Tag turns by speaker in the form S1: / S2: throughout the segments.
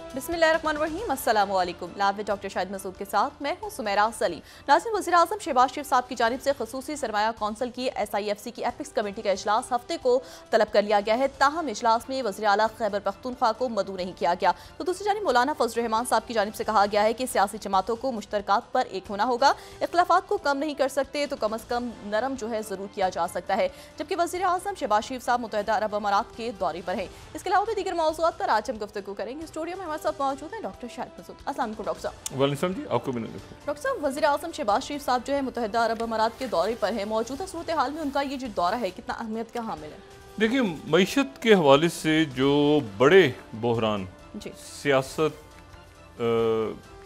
S1: बिस्मिल्लाहिर्रहमानिर्रहीम, अस्सलाम वालेकुम। लाइव में डॉक्टर शाहिद मसूद के साथ मैं हूं सुमेरा सलीम। नाज़रीन, वज़ीर-ए-आज़म शहबाज शरीफ साहब की जानिब से ख़ुसूसी सरमाया कौंसिल की SIFC की एपिक्स कमेटी का इजलास हफ्ते को तलब कर लिया गया है। ताहम इजलास में वज़ीर आला खैबर पख्तूनख्वा को मदऊ नहीं किया गया। तो दूसरी जानिब मौलाना फजल रहमान साहब की जानिब से कहा गया है कि सियासी जमातों को मुश्तरकात पर एक होना होगा। इख्तिलाफात को कम नहीं कर सकते तो कम अज़ कम नरम ज़रूर किया जा सकता है। जबकि वज़ीर-ए-आज़म शहबाज शरीफ साहब मुत्तहिदा अरब अमारात के दौरे पर हैं। इसके अलावा भी दीगर मौज़ूआत पर आज हम गुफ्तगू करेंगे। स्टूडियो में हमारे साथ मौजूद हैं डॉक्टर शाहिद मसूद। अस्सलाम वालेकुम डॉक्टर साहब।
S2: वालेकुम जी, आपको भी
S1: डॉक्टर साहब, वज़ीर-ए-आज़म शहबाज शरीफ साहब जो है मुत्तहिदा अरब अमारात के दौरे पर हैं। मौजूदा सूरत हाल में उनका ये जो दौरा है कितना अहमियत का हामिल है?
S2: देखिए, मईशत के हवाले से जो बड़े बहरान
S1: जी,
S2: सियासत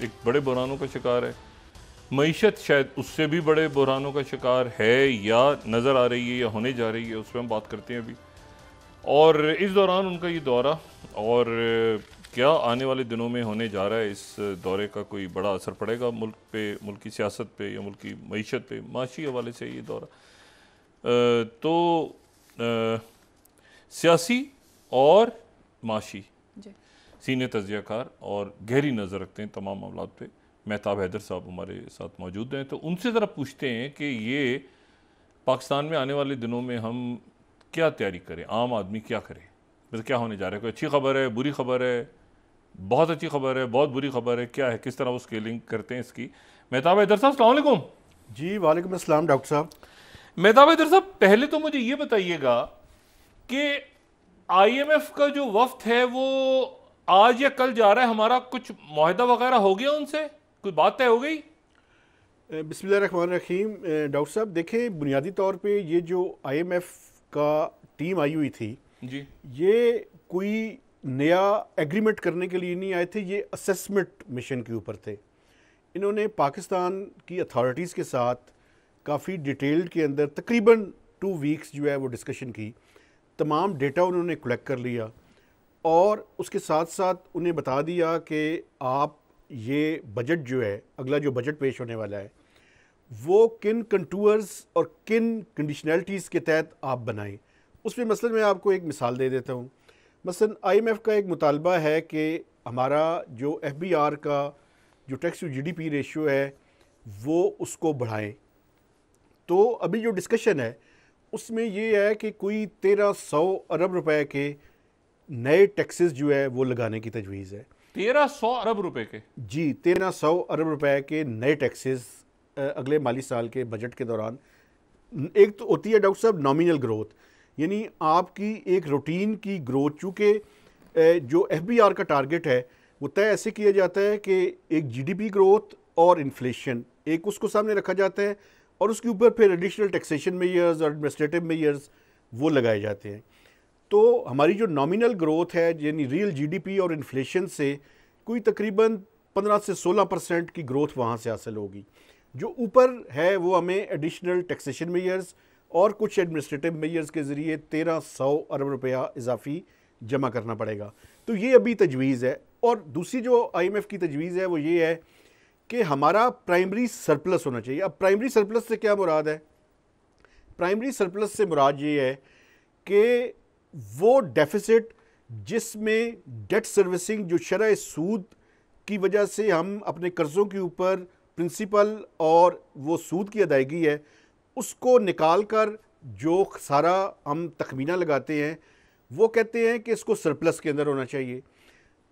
S2: एक बड़े बहरानों का शिकार है, मईशत शायद उससे भी बड़े बहरानों का शिकार है या नज़र आ रही है या होने जा रही है, उस पर हम बात करते हैं अभी। और इस दौरान उनका ये दौरा और क्या आने वाले दिनों में होने जा रहा है, इस दौरे का कोई बड़ा असर पड़ेगा मुल्क पे, मुल्क की सियासत पे या मुल्क की मईशत पे, माशी हवाले से ये दौरा सियासी और माशी सीने तजियाकार और गहरी नज़र रखते हैं तमाम मामलात पे। मेहताब हैदर साहब हमारे साथ मौजूद हैं, तो उनसे ज़रा पूछते हैं कि ये पाकिस्तान में आने वाले दिनों में हम क्या तैयारी करें, आम आदमी क्या करे, मतलब क्या होने जा रहा है, कोई अच्छी खबर है, बुरी खबर है, बहुत अच्छी खबर है, बहुत बुरी खबर है, क्या है, किस तरह वो स्केलिंग करते हैं इसकी। मेहताब हैदर साहब, अस्सलाम वालेकुम।
S3: जी वालेकुम अस्सलाम डॉक्टर साहब।
S2: मेहताब हैदर साहब, पहले तो मुझे ये बताइएगा कि IMF का जो वफ्द है वो आज या कल जा रहा है, हमारा कुछ मुआहदा वगैरह हो गया उनसे, कुछ बात तय हो गई?
S3: बिस्मिल्लाहिर्रहमानिर्रहीम। डॉक्टर साहब देखें, बुनियादी तौर पे ये जो IMF का टीम आई हुई थी
S2: जी,
S3: ये कोई नया एग्रीमेंट करने के लिए नहीं आए थे, ये असेसमेंट मिशन के ऊपर थे। इन्होंने पाकिस्तान की अथॉरिटीज़ के साथ काफ़ी डिटेल्ड के अंदर तकरीबन 2 वीक्स जो है वो डिस्कशन की, तमाम डेटा उन्होंने कलेक्ट कर लिया और उसके साथ साथ उन्हें बता दिया कि आप ये बजट जो है, अगला जो बजट पेश होने वाला है, वो किन कंटूर्स और किन कंडीशनैलिटीज़ के तहत आप बनाएं। उसमें मसलन मैं आपको एक मिसाल दे देता हूँ। मसलन IMF का एक मुतालबा है कि हमारा जो FBR का जो टैक्स टू GDP रेशियो है वो उसको बढ़ाएं। तो अभी जो डिस्कशन है उसमें ये है कि कोई 1300 अरब रुपए के नए टैक्सेस जो है वो लगाने की तजवीज़ है।
S2: 1300 अरब रुपए के?
S3: जी, 1300 अरब रुपए के नए टैक्सेस अगले माली साल के बजट के दौरान। एक तो होती है डॉक्टर साहब नॉमिनल ग्रोथ, यानी आपकी एक रूटीन की ग्रोथ, चूँकि जो FBR का टारगेट है वो तय ऐसे किया जाता है कि एक GDP ग्रोथ और इन्फ्लेशन एक उसको सामने रखा जाता है और उसके ऊपर फिर एडिशनल टैक्सेशन मेजर्स और एडमिनिस्ट्रेटिव मेजर्स वो लगाए जाते हैं। तो हमारी जो नॉमिनल ग्रोथ है यानी रियल GDP और इन्फ्लेशन से कोई तकरीबन 15 से 16% की ग्रोथ वहाँ से हासिल होगी। जो ऊपर है वो हमें एडिशनल टैक्सेशन मेजर्स और कुछ एडमिनिस्ट्रेटिव मेजर्स के ज़रिए 1300 अरब रुपया इजाफी जमा करना पड़ेगा। तो ये अभी तजवीज़ है। और दूसरी जो IMF की तजवीज़ है वो ये है कि हमारा प्राइमरी सरप्लस होना चाहिए। अब प्राइमरी सरप्लस से क्या मुराद है? प्राइमरी सरप्लस से मुराद ये है कि वो डेफिसिट जिसमें डेट सर्विसिंग जो शरह सूद की वजह से हम अपने कर्ज़ों के ऊपर प्रिंसिपल और वो सूद की अदायगी है उसको निकाल कर जो सारा हम तखमीना लगाते हैं वो कहते हैं कि इसको सरप्लस के अंदर होना चाहिए।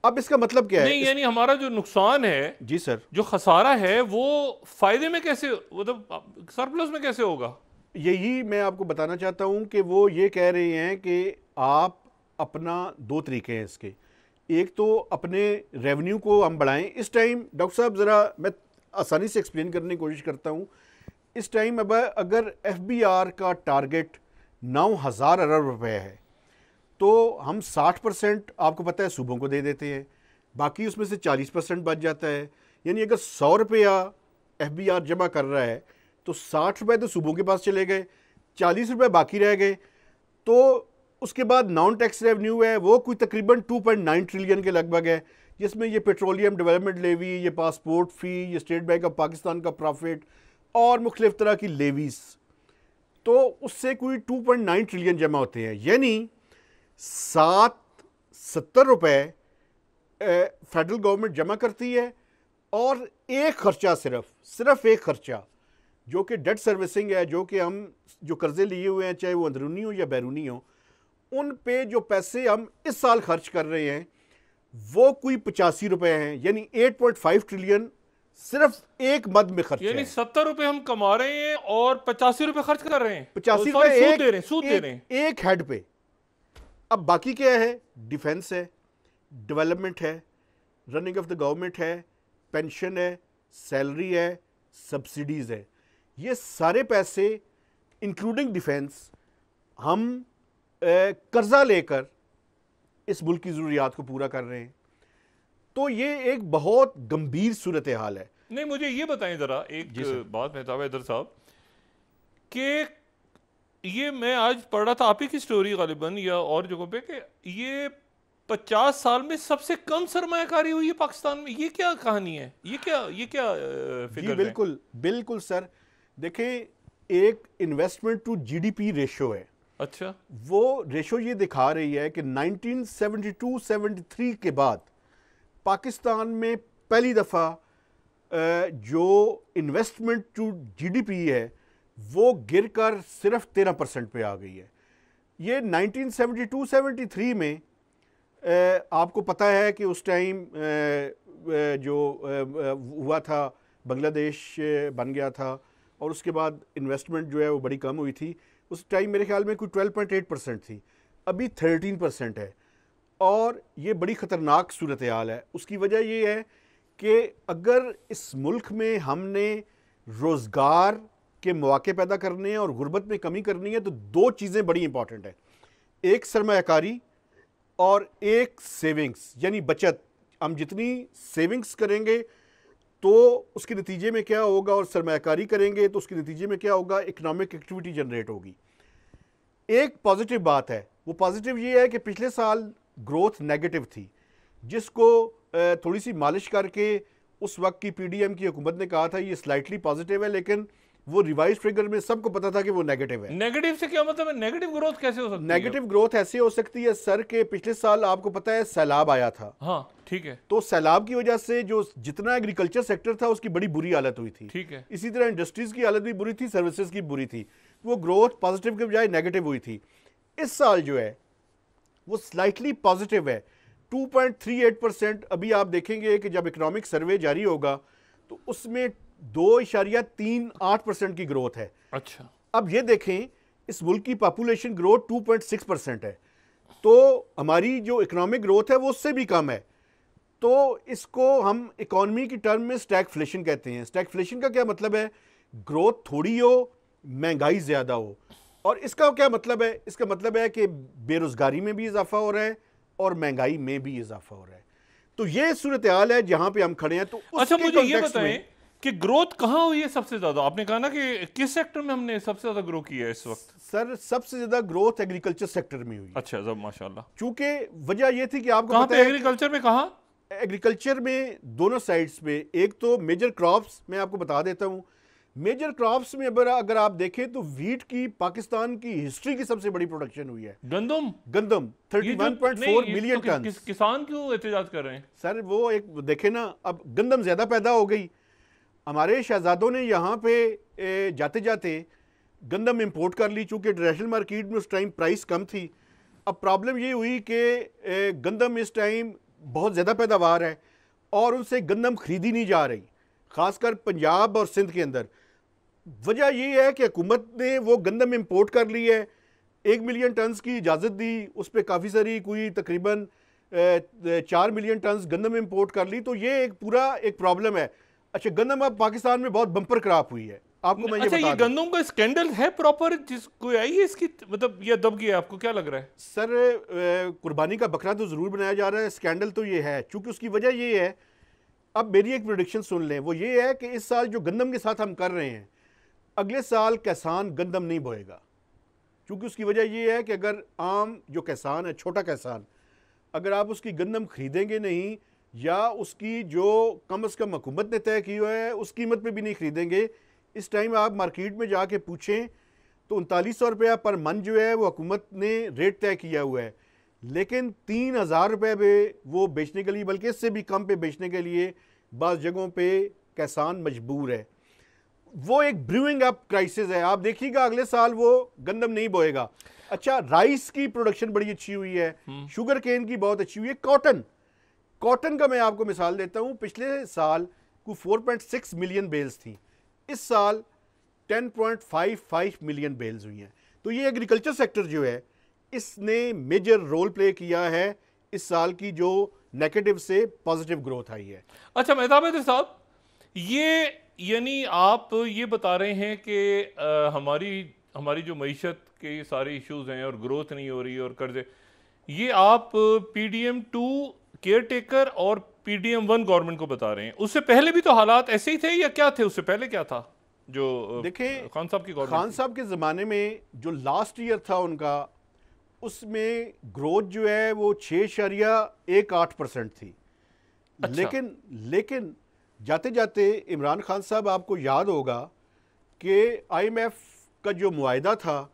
S3: अब इसका मतलब क्या है?
S2: नहीं, यानी हमारा जो नुकसान है,
S3: जी सर,
S2: जो खसारा है वो फायदे में कैसे, मतलब सरप्लस में कैसे होगा?
S3: यही मैं आपको बताना चाहता हूं कि वो ये कह रहे हैं कि आप अपना 2 तरीके हैं इसके। एक तो अपने रेवेन्यू को हम बढ़ाएं। इस टाइम डॉक्टर साहब ज़रा मैं आसानी से एक्सप्लेन करने की कोशिश करता हूं। इस टाइम अब अगर FBR का टारगेट 9000 अरब रुपए है तो हम 60% आपको पता है सूबों को दे देते हैं, बाकी उसमें से 40% बच जाता है। यानी अगर 100 रुपया FBR जमा कर रहा है तो 60 रुपये तो सूबों के पास चले गए, 40 रुपये बाकी रह गए। तो उसके बाद नॉन टैक्स रेवेन्यू है वो कोई तकरीबन 2.9 ट्रिलियन के लगभग है, जिसमें ये पेट्रोलियम डेवलपमेंट लेवी, ये पासपोर्ट फ़ी, ये स्टेट बैंक ऑफ पाकिस्तान का प्रॉफिट और मुख्तलिफ तरह की लेवीज़, तो उससे कोई 2.9 ट्रिलियन जमा होते हैं। यानी 70 रुपये फेडरल गवर्नमेंट जमा करती है, और एक खर्चा सिर्फ एक खर्चा जो कि डेट सर्विसिंग है, जो कि हम जो कर्जे लिए हुए हैं चाहे वो अंदरूनी हो या बैरूनी हो, उन पे जो पैसे हम इस साल खर्च कर रहे हैं वो कोई 85 रुपए हैं, यानी 8.5 ट्रिलियन सिर्फ एक मद में खर्च
S2: यानी
S3: है।
S2: 70 रुपए हम कमा रहे हैं और 85 रुपए खर्च कर रहे हैं,
S3: 85
S2: रुपए
S3: रुपए
S2: सूद दे रहे हैं
S3: एक हेड पे। अब बाकी क्या है? डिफेंस है, डेवलपमेंट है, रनिंग ऑफ द गवर्नमेंट है, पेंशन है, सैलरी है, सब्सिडीज है। ये सारे पैसे इंक्लूडिंग डिफेंस हम कर्जा लेकर इस मुल्क की ज़रूरियात को पूरा कर रहे हैं। तो ये एक बहुत गंभीर सूरत हाल है।
S2: नहीं, मुझे ये बताएं जरा एक बात मेहताब हैदर साहब, कि ये मैं आज पढ़ रहा था आप ही की स्टोरी गालिबन या और जगहों पे, कि ये 50 साल में सबसे कम सरमायाकारी हुई है पाकिस्तान में। ये क्या कहानी है? ये क्या फिगर?
S3: बिल्कुल बिल्कुल सर, देखें, एक इन्वेस्टमेंट टू जीडीपी रेशो है।
S2: अच्छा,
S3: वो रेशो ये दिखा रही है कि 1972-73 के बाद पाकिस्तान में पहली दफ़ा जो इन्वेस्टमेंट टू जीडीपी है वो गिरकर सिर्फ 13% पे आ गई है। ये 1972-73 में आपको पता है कि उस टाइम जो हुआ था, बांग्लादेश बन गया था और उसके बाद इन्वेस्टमेंट जो है वो बड़ी कम हुई थी। उस टाइम मेरे ख्याल में कोई 12.8% थी, अभी 13% है, और ये बड़ी ख़तरनाक सूरत हाल है। उसकी वजह ये है कि अगर इस मुल्क में हमने रोज़गार के मौके पैदा करने हैं और गुर्बत में कमी करनी है तो दो चीज़ें बड़ी इंपॉर्टेंट है, एक सरमायाकारी और एक सेविंग्स, यानी बचत। हम जितनी सेविंग्स करेंगे तो उसके नतीजे में क्या होगा, और सरमायाकारी करेंगे तो उसके नतीजे में क्या होगा, इकोनॉमिक एक्टिविटी जनरेट होगी। एक पॉजिटिव बात है, वो पॉजिटिव ये है कि पिछले साल ग्रोथ नेगेटिव थी, जिसको थोड़ी सी मालिश करके उस वक्त की पीडीएम की हुकूमत ने कहा था ये स्लाइटली पॉजिटिव है, लेकिन वो रिवाइज फिगर में सबको पता था कि वो नेगेटिव है।
S2: नेगेटिव से क्या मतलब है? नेगेटिव ग्रोथ कैसे हो सकती है?
S3: नेगेटिव ग्रोथ ऐसे हो सकती है सर के पिछले साल आपको पता है सैलाब आया था।
S2: हाँ, ठीक है।
S3: तो सैलाब की वजह से जो जितना एग्रीकल्चर सेक्टर था उसकी बड़ी बुरी हालत हुई थी।
S2: ठीक है।
S3: इसी तरह इंडस्ट्रीज की हालत भी बुरी थी, सर्विसेज की बुरी थी। वो ग्रोथ पॉजिटिव के बजाय नेगेटिव हुई थी। इस साल जो है वो स्लाइटली पॉजिटिव है, 2.38%। अभी आप देखेंगे कि जब इकोनॉमिक सर्वे जारी होगा तो उसमें 2.38% की ग्रोथ है।
S2: अच्छा,
S3: अब ये देखें, इस मुल्क की पॉपुलेशन ग्रोथ 2.6% है, तो हमारी जो इकोनॉमिक ग्रोथ है वो उससे भी कम है। तो इसको हम इकोनॉमी की टर्म में स्टैगफ्लेशन कहते हैं। स्टैगफ्लेशन का क्या मतलब है? ग्रोथ थोड़ी हो, महंगाई ज़्यादा हो। और इसका क्या मतलब है? इसका मतलब है कि बेरोज़गारी में भी इजाफा हो रहा है और महंगाई में भी इजाफा हो रहा है। तो ये सूरत हाल है जहां पे हम खड़े हैं। तो
S2: अच्छा, मुझे ये बताएं कि ग्रोथ कहाँ हुई है सबसे ज्यादा? आपने कहा ना कि किस सेक्टर में हमने सबसे ज्यादा ग्रो किया है इस वक्त?
S3: सर, सबसे ज्यादा ग्रोथ एग्रीकल्चर सेक्टर में हुई।
S2: अच्छा, जब माशाल्लाह।
S3: चूंकि वजह यह थी कि आपको
S2: कहाँ
S3: पता
S2: पे
S3: है
S2: एग्रीकल्चर में? कहाँ?
S3: एग्रीकल्चर में दोनों साइड्स पे। एक तो मेजर क्रॉप्स, मैं आपको बता देता हूँ, मेजर क्रॉप्स में अगर आप देखें तो व्हीट की पाकिस्तान की हिस्ट्री की सबसे बड़ी प्रोडक्शन हुई है।
S2: गंदम
S3: 31.4 मिलियन टन।
S2: किसान क्यों एहतजाज कर रहे हैं
S3: सर? वो एक देखे ना, अब गंदम ज्यादा पैदा हो गई, हमारे शहजादों ने यहाँ पे जाते जाते गंदम इंपोर्ट कर ली, चूंकि इंटरनेशनल मार्केट में उस टाइम प्राइस कम थी। अब प्रॉब्लम ये हुई कि गंदम इस टाइम बहुत ज़्यादा पैदावार है और उनसे गंदम खरीदी नहीं जा रही, ख़ासकर पंजाब और सिंध के अंदर। वजह ये है कि हुकूमत ने वो गंदम इंपोर्ट कर ली है, 1 मिलियन टन्स की इजाज़त दी, उस पर काफ़ी सारी कोई तकरीबन 4 मिलियन टन्स गंदम इंपोर्ट कर ली। तो ये एक पूरा एक प्रॉब्लम है। अच्छा, गंदम अब पाकिस्तान में बहुत बम्पर क्रॉप हुई है, आपको मैं
S2: अच्छा, ये
S3: बता
S2: गंदम का स्कैंडल है प्रॉपर, जिसको आई है इसकी, मतलब ये दब गया? आपको क्या लग रहा है?
S3: सर, कुर्बानी का बकरा तो ज़रूर बनाया जा रहा है, स्कैंडल तो ये है। चूंकि उसकी वजह ये है, अब मेरी एक प्रेडिक्शन सुन लें, वो ये है कि इस साल जो गंदम के साथ हम कर रहे हैं, अगले साल किसान गंदम नहीं बोएगा। क्योंकि उसकी वजह ये है कि अगर आम जो किसान है, छोटा किसान, अगर आप उसकी गंदम खरीदेंगे नहीं या उसकी जो कम से कम हुकूमत ने तय की हुआ है उस कीमत पे भी नहीं खरीदेंगे, इस टाइम आप मार्केट में जाके पूछें तो 3900 रुपया पर मन जो है वो हुकूमत ने रेट तय किया हुआ है। लेकिन 3,000 रुपये पे वो बेचने के लिए, बल्कि इससे भी कम पे बेचने के लिए बाज़ जगहों पे किसान मजबूर है। वो एक ब्रूइंग अप क्राइसिस है। आप देखिएगा अगले साल वो गंदम नहीं बोएगा। अच्छा, राइस की प्रोडक्शन बड़ी अच्छी हुई है, शुगर केन की बहुत अच्छी हुई है। कॉटन का मैं आपको मिसाल देता हूँ, पिछले साल को 4.6 मिलियन बेल्स थी, इस साल 10.55 मिलियन बेल्स हुई हैं। तो ये एग्रीकल्चर सेक्टर जो है इसने मेजर रोल प्ले किया है इस साल की जो नेगेटिव से पॉजिटिव ग्रोथ आई है।
S2: अच्छा मेहताब हैदर साहब, ये यानी आप ये बता रहे हैं कि हमारी जो मईशत के ये सारे इश्यूज हैं और ग्रोथ नहीं हो रही और कर्जे, ये आप PDM2 केयर टेकर और PDM1 गवर्नमेंट को बता रहे हैं। उससे पहले भी तो हालात ऐसे ही थे या क्या थे? उससे पहले क्या था जो
S3: देखिए
S2: खान साहब की गवर्नमेंट?
S3: खान साहब के ज़माने में जो लास्ट ईयर था उनका, उसमें ग्रोथ जो है वो 6.18% थी।
S2: अच्छा।
S3: लेकिन जाते जाते इमरान खान साहब, आपको याद होगा कि IMF का जो मुआहदा था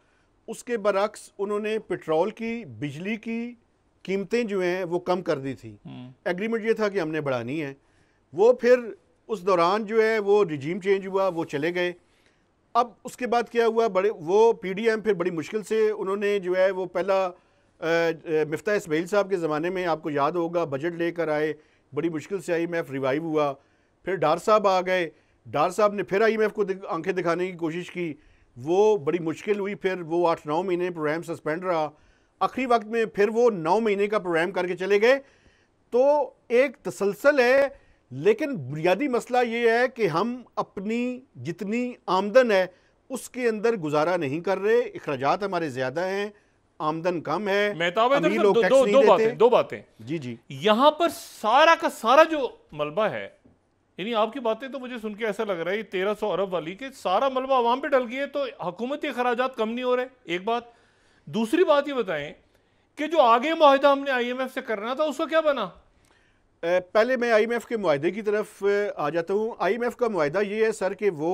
S3: उसके बरक्स उन्होंने पेट्रोल की, बिजली की कीमतें जो हैं वो कम कर दी थी। एग्रीमेंट ये था कि हमने बढ़ानी है। वो फिर उस दौरान जो है वो रिजीम चेंज हुआ, वो चले गए। अब उसके बाद क्या हुआ, वो PDM फिर बड़ी मुश्किल से उन्होंने जो है वो पहला मिफ्ता इस्माइल साहब के ज़माने में आपको याद होगा बजट लेकर आए, बड़ी मुश्किल से IMF रिवाइव हुआ। फिर डार साहब आ गए, डार साहब ने फिर IMF को आंखें दिखाने की कोशिश की, वो बड़ी मुश्किल हुई। फिर वो 8-9 महीने प्रोग्राम सस्पेंड रहा। आखिरी वक्त में फिर वो 9 महीने का प्रोग्राम करके चले गए। तो एक तसलसल है, लेकिन बुनियादी मसला ये है कि हम अपनी जितनी आमदन है उसके अंदर गुजारा नहीं कर रहे। अखराजात हमारे ज़्यादा हैं, आमदन कम है।
S2: मेहताब हैदर
S3: अमीर
S2: साहब,
S3: लोग टैक्स नहीं देते।
S2: दो बातें।
S3: जी
S2: यहां पर सारा का सारा जो मलबा है, यानी आपकी बातें तो मुझे सुन के ऐसा लग रहा है 1300 अरब वाली के सारा मलबा आवाम पे डल गई है, तो हुकूमती अखराजात कम नहीं हो रहे, एक बात। दूसरी बात ये बताएं कि जो आगे मुआहदा हमने IMF से करना था उसका क्या बना?
S3: पहले मैं IMF के मुआहदे की तरफ आ जाता हूँ। IMF का मुआहदा ये है सर कि वो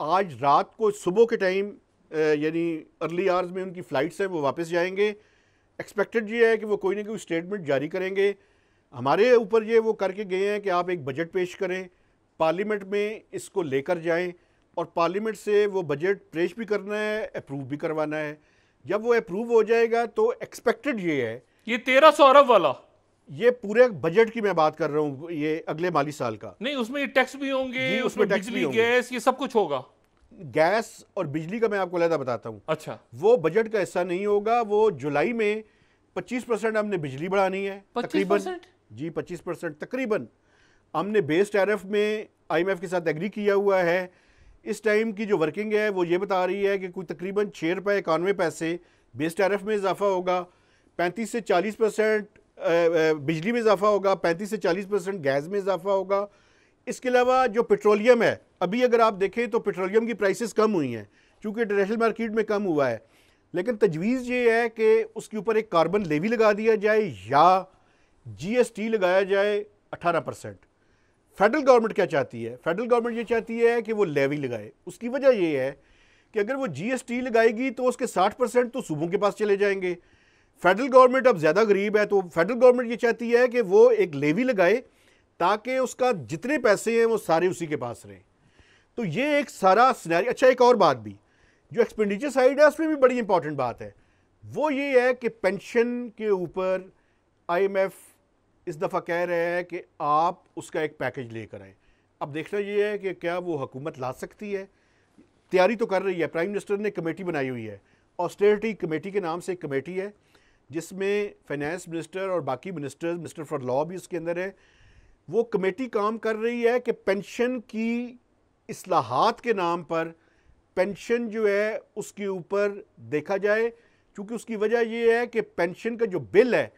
S3: आज रात को, सुबह के टाइम, यानी अर्ली आवर्स में उनकी फ़्लाइट्स हैं, वो वापस जाएंगे। एक्सपेक्टेड ये है कि वो कोई ना कोई स्टेटमेंट जारी करेंगे। हमारे ऊपर ये वो करके गए हैं कि आप एक बजट पेश करें, पार्लियामेंट में इसको लेकर जाएं और पार्लियामेंट से वो बजट पेश भी करना है, अप्रूव भी करवाना है। जब वो अप्रूव हो जाएगा तो एक्सपेक्टेड ये है,
S2: ये 1300 अरब वाला,
S3: ये पूरे बजट की मैं बात कर रहा हूँ, ये अगले माली साल का
S2: नहीं, उसमें ये टैक्स भी होंगे,
S3: जी,
S2: उसमें
S3: टैक्स भी
S2: बिजली,
S3: होंगे।
S2: गैस, ये सब कुछ होगा।
S3: गैस और बिजली का मैं आपको अलग बताता हूँ।
S2: अच्छा,
S3: वो बजट का हिस्सा नहीं होगा। वो जुलाई में 25% हमने बिजली बढ़ानी है, तकरीबन
S2: 25%?
S3: जी 25% तकरीबन। हमने बेस टैरिफ में IMF के साथ एग्री किया हुआ है। इस टाइम की जो वर्किंग है वो ये बता रही है कि कोई तकरीबन 6 रुपये 91 पैसे बेस टैरिफ में इजाफा होगा, 35 से 40% बिजली में इजाफा होगा, 35 से 40% गैस में इजाफा होगा। इसके अलावा जो पेट्रोलियम है, अभी अगर आप देखें तो पेट्रोलियम की प्राइसेस कम हुई हैं क्योंकि इंटरनेशनल मार्केट में कम हुआ है, लेकिन तजवीज़ ये है कि उसके ऊपर एक कार्बन लेवी लगा दिया जाए या GST लगाया जाए 18%। फेडरल गवर्नमेंट क्या चाहती है? फेडरल गवर्नमेंट ये चाहती है कि वो लेवी लगाए। उसकी वजह ये है कि अगर वो GST लगाएगी तो उसके 60% तो सूबों के पास चले जाएंगे। फेडरल गवर्नमेंट अब ज़्यादा गरीब है, तो फेडरल गवर्नमेंट ये चाहती है कि वो एक लेवी लगाए ताकि उसका जितने पैसे हैं वो सारे उसी के पास रहें। तो ये एक सारा सिनेरियो। अच्छा, एक और बात भी, जो एक्सपेंडिचर साइड है उसमें भी बड़ी इंपॉर्टेंट बात है, वो ये है कि पेंशन के ऊपर IMF इस दफ़ा कह रहे हैं कि आप उसका एक पैकेज लेकर आएँ। अब देखना ये है कि क्या वो हुकूमत ला सकती है। तैयारी तो कर रही है, प्राइम मिनिस्टर ने कमेटी बनाई हुई है, ऑस्टेरिटी कमेटी के नाम से एक कमेटी है जिसमें फाइनेंस मिनिस्टर और बाकी मिनिस्टर्स, मिनिस्टर फॉर लॉ भी उसके अंदर है। वो कमेटी काम कर रही है कि पेंशन की इस्लाहात के नाम पर पेंशन जो है उसके ऊपर देखा जाए, क्योंकि उसकी वजह ये है कि पेंशन का जो बिल है,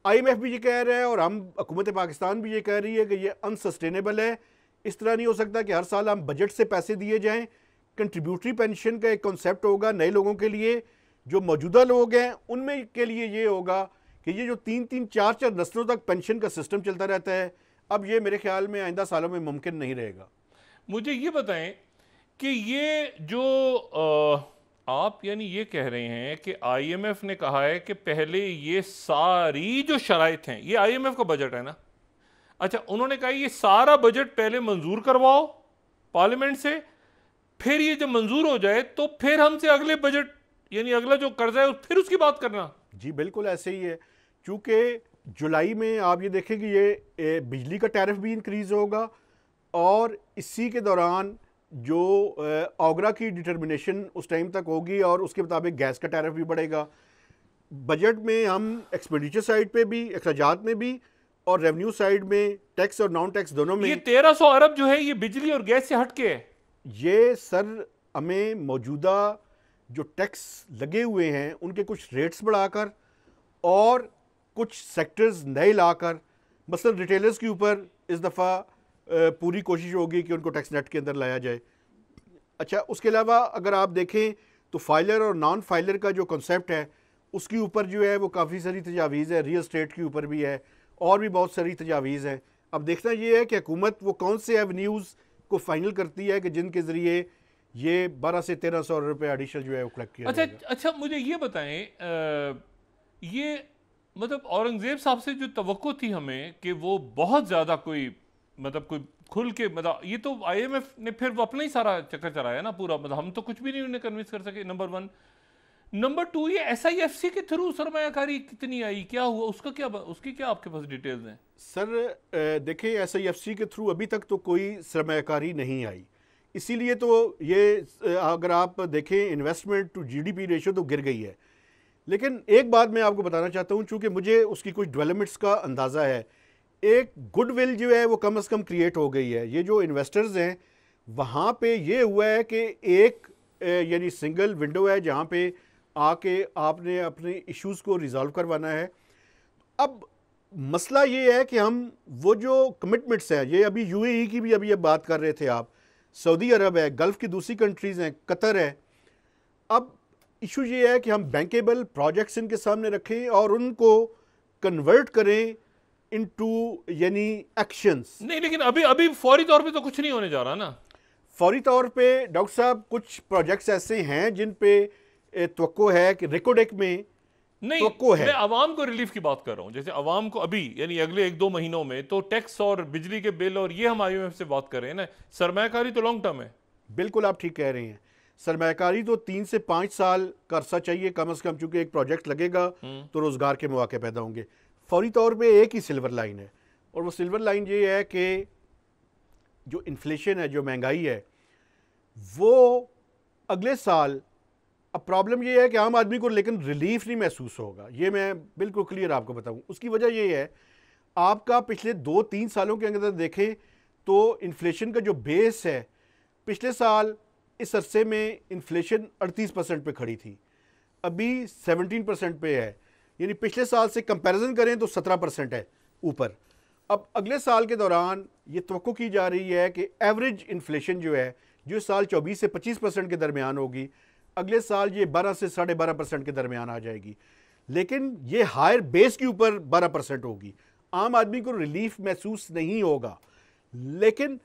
S3: IMF भी ये कह रहा है और हम हुकूमत पाकिस्तान भी ये कह रही है कि ये अनसस्टेनेबल है। इस तरह नहीं हो सकता कि हर साल हम बजट से पैसे दिए जाएं। कंट्रीब्यूटरी पेंशन का एक कॉन्सेप्ट होगा नए लोगों के लिए, जो मौजूदा लोग हैं उनमें के लिए ये होगा कि ये जो 3-3, 4-4 नस्लों तक पेंशन का सिस्टम चलता रहता है, अब ये मेरे ख्याल में आइंदा सालों में मुमकिन नहीं रहेगा।
S2: मुझे ये बताएं कि ये जो आप यानी ये कह रहे हैं कि आईएमएफ ने कहा है कि पहले ये सारी जो शराइत हैं, ये आईएमएफ का बजट है ना, अच्छा उन्होंने कहा ये सारा बजट पहले मंजूर करवाओ पार्लियामेंट से, फिर ये जब मंजूर हो जाए तो फिर हमसे अगले बजट यानी अगला जो कर्जा है फिर उसकी बात करना।
S3: जी बिल्कुल ऐसे ही है, चूंकि जुलाई में आप ये देखें कि ये बिजली का टैरिफ भी इंक्रीज होगा और इसी के दौरान जो ओगरा की डिटर्मिनेशन उस टाइम तक होगी और उसके मुताबिक गैस का टैरिफ भी बढ़ेगा। बजट में हम एक्सपेंडिचर साइड पे भी, अखराजात में भी और रेवेन्यू साइड में, टैक्स और नॉन टैक्स दोनों में,
S2: ये 1300 अरब जो है ये बिजली और गैस से हटके है।
S3: ये सर हमें मौजूदा जो टैक्स लगे हुए हैं उनके कुछ रेट्स बढ़ाकर और कुछ सेक्टर्स नए लाकर, मसलन रिटेलर्स के ऊपर इस दफ़ा पूरी कोशिश होगी कि उनको टैक्स नेट के अंदर लाया जाए। अच्छा, उसके अलावा अगर आप देखें तो फाइलर और नॉन फाइलर का जो कॉन्सेप्ट है उसके ऊपर जो है वो काफ़ी सारी तजावीज़ है, रियल स्टेट के ऊपर भी है और भी बहुत सारी तजावीज़ हैं। अब देखना ये है कि हुकूमत वो कौन से एवेन्यूज़ को फाइनल करती है कि जिनके ज़रिए ये 1200 से 1300 रुपये एडिशनल जो है वो कलेक्ट किया जाएगा।
S2: अच्छा मुझे ये बताएं, ये मतलब औरंगजेब साहब से जो तवक्को थी हमें कि वो बहुत ज़्यादा कोई खुल के ये तो आईएमएफ ने फिर वो अपना ही सारा चक्कर चलाया ना पूरा, हम तो कुछ भी नहीं उन्हें कन्विंस कर सके, नंबर 1। नंबर 2, ये एसआईएफसी के थ्रू सरमायाकारी कितनी आई, क्या हुआ, उसकी क्या आपके पास डिटेल्स हैं?
S3: सर देखिए, एसआईएफसी के थ्रू अभी तक तो कोई सरमायाकारी नहीं आई, इसीलिए तो ये अगर आप देखें इन्वेस्टमेंट टू जीडीपी रेशियो तो गिर गई है। लेकिन एक बात मैं आपको बताना चाहता हूँ, चूँकि मुझे उसकी कुछ डेवलपमेंट्स का अंदाज़ा है, एक गुडविल जो है वो कम से कम क्रिएट हो गई है। ये जो इन्वेस्टर्स हैं वहाँ पे ये हुआ है कि एक यानी सिंगल विंडो है जहाँ पे आके आपने अपने इश्यूज़ को रिजॉल्व करवाना है। अब मसला ये है कि हम वो जो कमिटमेंट्स हैं, ये अभी यूएई की भी अभी अब बात कर रहे थे आप, सऊदी अरब है, गल्फ़ की दूसरी कंट्रीज़ हैं, कतर है। अब इशू ये है कि हम बैंकेबल प्रोजेक्ट्स इनके सामने रखें और उनको कन्वर्ट करें इनटू यानी एक्शंस।
S2: नहीं, लेकिन अभी फौरी तौर पे तो कुछ नहीं होने जा रहा ना।
S3: फौरी तौर पे डॉक्टर साहब कुछ प्रोजेक्ट्स ऐसे हैं जिन पे तवक्को है कि रिकोडेक में
S2: नहीं, मैं आवाम को रिलीफ की बात कर रहा हूँ। जैसे आवाम को अभी यानी अगले 1-2 महीनों में तो टैक्स और बिजली के बिल और ये हम आईएमएफ से बात कर रहे हैं ना, सरमायाकारी तो लॉन्ग टर्म है।
S3: बिल्कुल आप ठीक कह रहे हैं, सरमायाकारी तो 3 से 5 साल का अरसा चाहिए कम से कम, चूंकि एक प्रोजेक्ट लगेगा तो रोजगार के मौके पैदा होंगे। फौरी तौर पे एक ही सिल्वर लाइन है और वो सिल्वर लाइन ये है कि जो इन्फ्लेशन है, जो महंगाई है, वो अगले साल, अब प्रॉब्लम ये है कि आम आदमी को लेकिन रिलीफ नहीं महसूस होगा, ये मैं बिल्कुल क्लियर आपको बताऊं। उसकी वजह ये है, आपका पिछले 2-3 सालों के अंदर देखें तो इन्फ्लेशन का जो बेस है, पिछले साल इस अरसे में इन्फ्लेशन 38% पे खड़ी थी, अभी 17% पे है, यानी पिछले साल से कंपैरिजन करें तो 17% है ऊपर। अब अगले साल के दौरान ये तवक्को की जा रही है कि एवरेज इन्फ्लेशन जो है, जो साल 24 से 25% के दरमियान होगी, अगले साल ये 12 से 12.5% के दरमियान आ जाएगी। लेकिन ये हायर बेस के ऊपर 12% होगी, आम आदमी को रिलीफ महसूस नहीं होगा। लेकिन